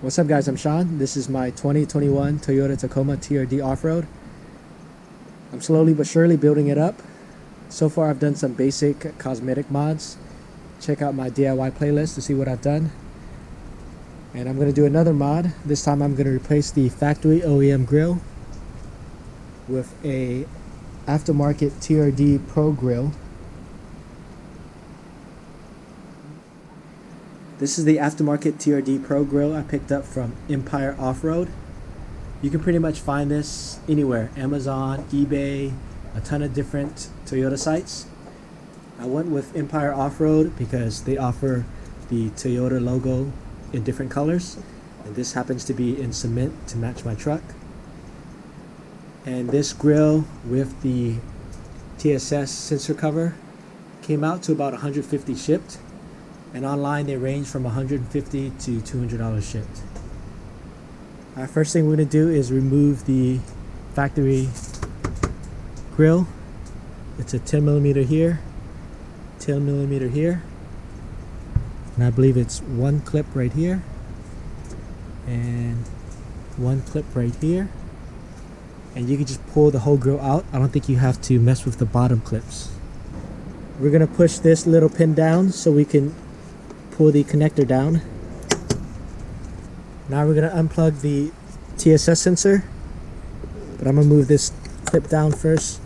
What's up guys, I'm Sean. This is my 2021 Toyota Tacoma TRD off-road. I'm slowly but surely building it up. So far I've done some basic cosmetic mods. Check out my DIY playlist to see what I've done. And I'm going to do another mod. This time I'm going to replace the factory OEM grille with a aftermarket TRD Pro Grille. This is the aftermarket TRD Pro Grille I picked up from Empire Off-Road. You can pretty much find this anywhere, Amazon, eBay, a ton of different Toyota sites. I went with Empire Off-Road because they offer the Toyota logo in different colors, and this happens to be in cement to match my truck. And this grille with the TSS sensor cover came out to about $150 shipped. And online they range from $150 to $200 shipped. Our first thing we're going to do is remove the factory grille. It's a 10mm here, 10mm here, and I believe it's one clip right here and one clip right here. And you can just pull the whole grille out. I don't think you have to mess with the bottom clips. We're going to push this little pin down so we can pull the connector down. Now we're going to unplug the TSS sensor, but I'm going to move this clip down first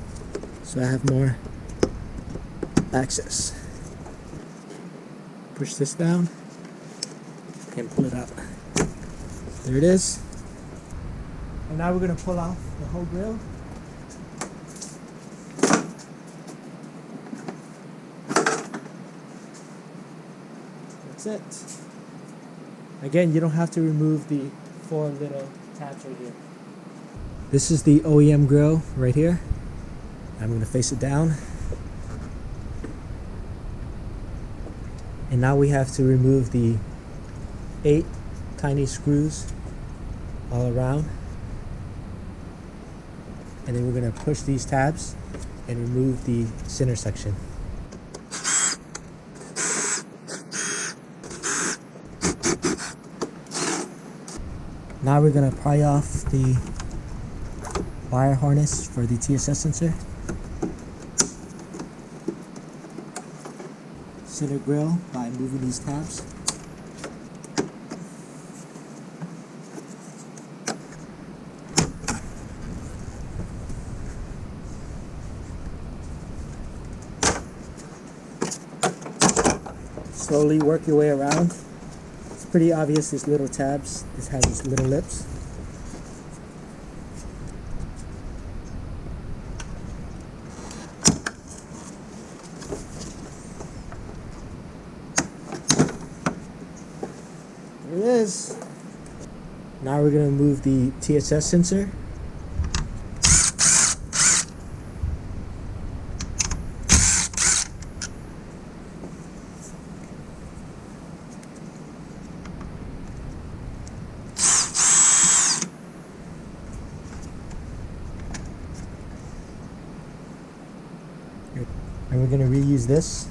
so I have more access. Push this down and pull it out. There it is. And now we're going to pull off the whole grille. That's it. Again, you don't have to remove the 4 little tabs right here. This is the OEM grille right here. I'm going to face it down. And now we have to remove the 8 tiny screws all around. And then we're going to push these tabs and remove the center section. Now we're going to pry off the wire harness for the TSS sensor. Center grille by moving these tabs. Slowly work your way around. It's pretty obvious these little tabs. This has these little lips. There it is. Now we're going to move the TSS sensor. And we're going to reuse this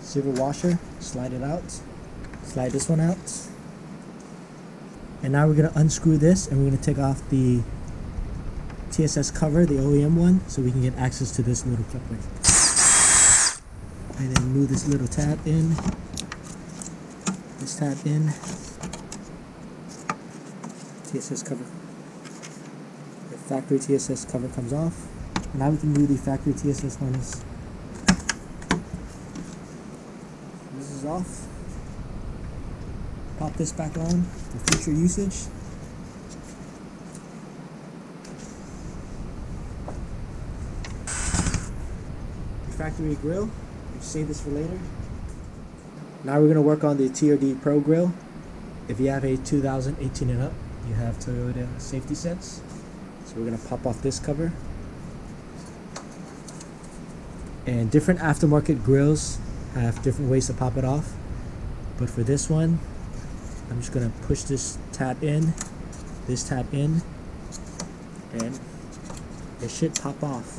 silver washer, slide it out, slide this one out. And now we're going to unscrew this and we're going to take off the TSS cover, the OEM one, so we can get access to this little clip right here. And then move this little tab in, this tab in, TSS cover. The factory TSS cover comes off. Now we can move the factory TSS harness. This is off. Pop this back on for future usage. The factory grille. We'll save this for later. Now we're going to work on the TRD Pro Grille. If you have a 2018 and up, you have Toyota Safety Sense. So we're going to pop off this cover. And different aftermarket grills have different ways to pop it off. But for this one, I'm just going to push this tab in, and it should pop off.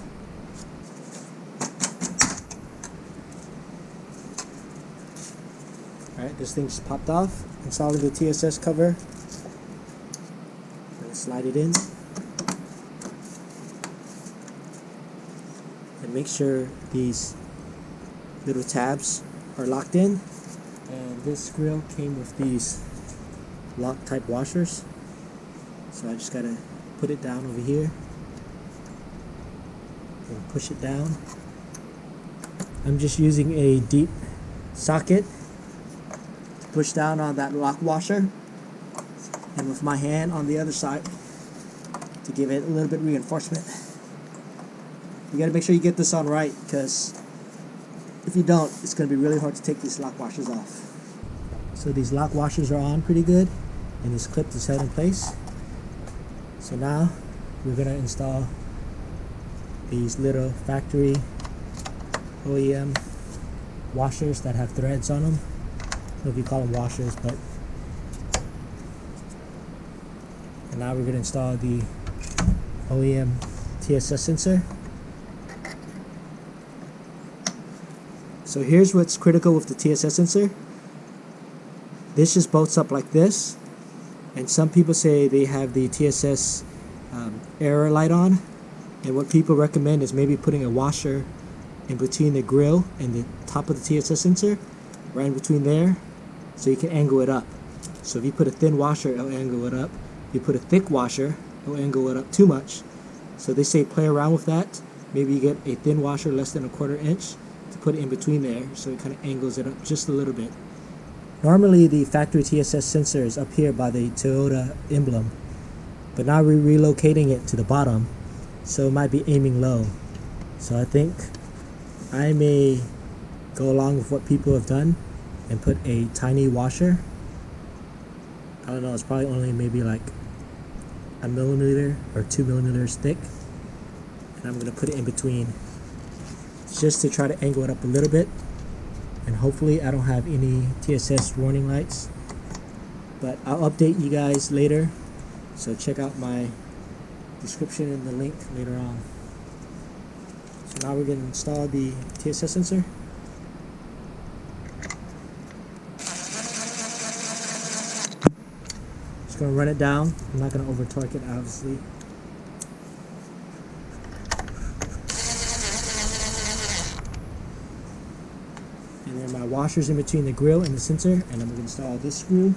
Alright, this thing just popped off. Installing the TSS cover. Gonna slide it in. And make sure these little tabs are locked in. And this grill came with these lock type washers. So I just gotta put it down over here and push it down. I'm just using a deep socket to push down on that lock washer, and with my hand on the other side to give it a little bit of reinforcement. You gotta make sure you get this on right, because if you don't, it's gonna be really hard to take these lock washers off. So these lock washers are on pretty good, and this clip is held in place. So now we're gonna install these little factory OEM washers that have threads on them. I don't know if you call them washers, but. And now we're gonna install the OEM TSS sensor. So here's what's critical with the TSS sensor. This just bolts up like this, and some people say they have the TSS error light on, and what people recommend is maybe putting a washer in between the grill and the top of the TSS sensor, right in between there, so you can angle it up. So if you put a thin washer, it'll angle it up. If you put a thick washer, it'll angle it up too much. So they say play around with that. Maybe you get a thin washer less than 1/4 inch to put it in between there, so it kind of angles it up just a little bit. Normally the factory TSS sensor is up here by the Toyota Emblem, but now we're relocating it to the bottom, so it might be aiming low. So I think I may go along with what people have done and put a tiny washer. I don't know, it's probably only maybe like 1 millimeter or 2 millimeters thick, and I'm going to put it in between just to try to angle it up a little bit, and hopefully I don't have any TSS warning lights, but I'll update you guys later, so check out my description and the link later on. So now we're going to install the TSS sensor. Just going to run it down. I'm not going to over torque it, obviously. And then my washer's in between the grill and the sensor, and I'm going to install this screw.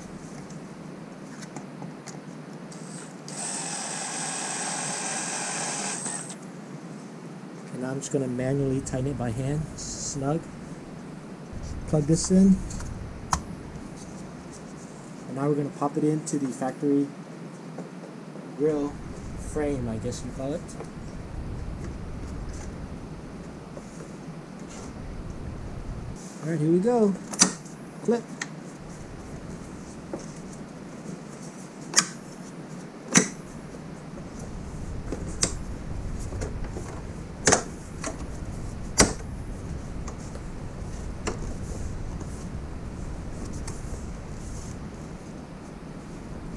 And now I'm just going to manually tighten it by hand, snug. Plug this in. And now we're going to pop it into the factory grill frame, I guess you call it. Alright, here we go. Clip.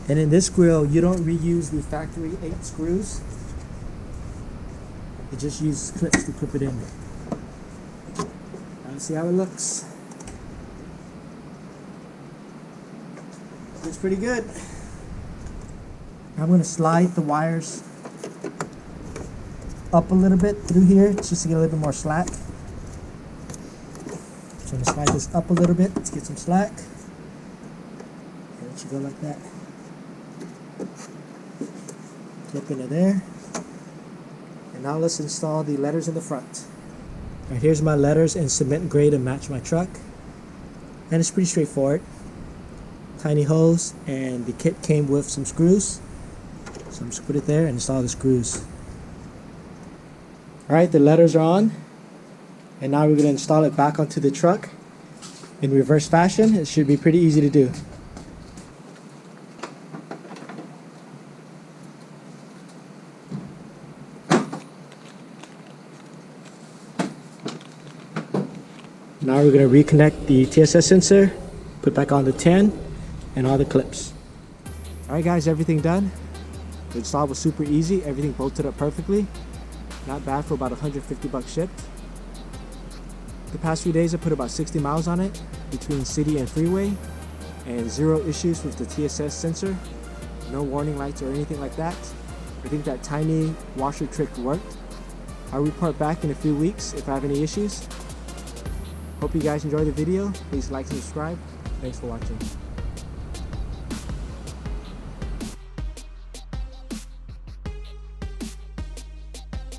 And in this grill, you don't reuse the factory 8 screws. You just use clips to clip it in. Let's see how it looks. Looks pretty good. I'm going to slide the wires up a little bit through here just to get a little bit more slack. So I'm going to slide this up a little bit to get some slack. And it should go like that. Clip into there. And now let's install the letters in the front. Alright, here's my letters in cement gray to match my truck. And it's pretty straightforward. Tiny hose, and the kit came with some screws. So I'm just going to put it there and install the screws. Alright, the letters are on. And now we're going to install it back onto the truck in reverse fashion. It should be pretty easy to do. Now we're going to reconnect the TSS sensor, put back on the 10, and all the clips. Alright guys, everything done. The install was super easy, everything bolted up perfectly. Not bad for about $150 shipped. The past few days I put about 60 miles on it between city and freeway, and zero issues with the TSS sensor. No warning lights or anything like that. I think that tiny washer trick worked. I'll report back in a few weeks if I have any issues. Hope you guys enjoyed the video. Please like and subscribe. Thanks for watching.